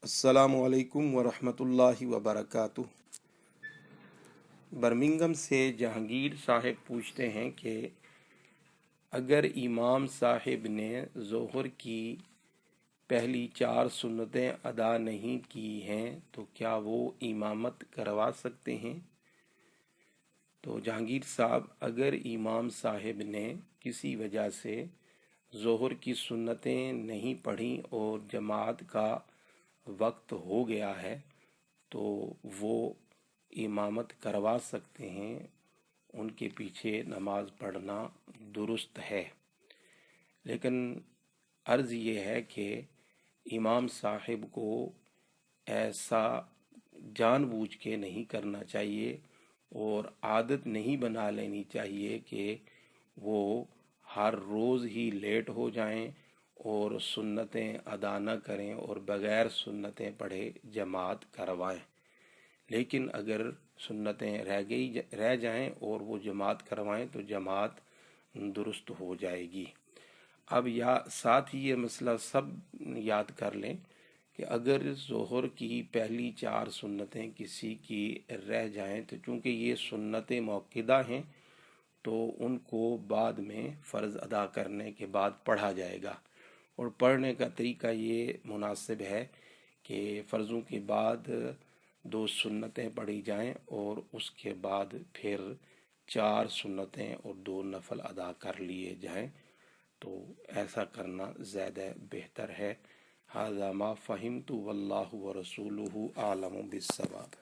السلام علیکم ورحمۃ اللہ وبرکاتہ۔ برمنگم سے جہانگیر صاحب پوچھتے ہیں کہ اگر امام صاحب نے ظہر کی پہلی 4 سنتیں ادا نہیں کی ہیں تو کیا وہ امامت کروا سکتے ہیں؟ تو جہانگیر صاحب، اگر امام صاحب نے کسی وجہ سے ظہر کی سنتیں نہیں پڑھیں اور جماعت کا وقت ہو گیا ہے تو وہ امامت کروا سکتے ہیں، ان کے پیچھے نماز پڑھنا درست ہے۔ لیکن عرض یہ ہے کہ امام صاحب کو ایسا جان بوجھ کے نہیں کرنا چاہیے اور عادت نہیں بنا لینی چاہیے کہ وہ ہر روز ہی لیٹ ہو جائیں اور سنتیں ادا نہ کریں اور بغیر سنتیں پڑھے جماعت کروائیں۔ لیکن اگر سنتیں رہ جائیں اور وہ جماعت کروائیں تو جماعت درست ہو جائے گی۔ اب ساتھ ہی یہ مسئلہ سب یاد کر لیں کہ اگر ظہر کی پہلی 4 سنتیں کسی کی رہ جائیں تو چونکہ یہ سنتیں موقدہ ہیں تو ان کو بعد میں فرض ادا کرنے کے بعد پڑھا جائے گا، اور پڑھنے کا طریقہ یہ مناسب ہے کہ فرضوں کے بعد 2 سنتیں پڑھی جائیں اور اس کے بعد پھر 4 سنتیں اور 2 نفل ادا کر لیے جائیں، تو ایسا کرنا زیادہ بہتر ہے۔ ھذا ما فہمت واللہ ورسولہ اعلم بالصواب۔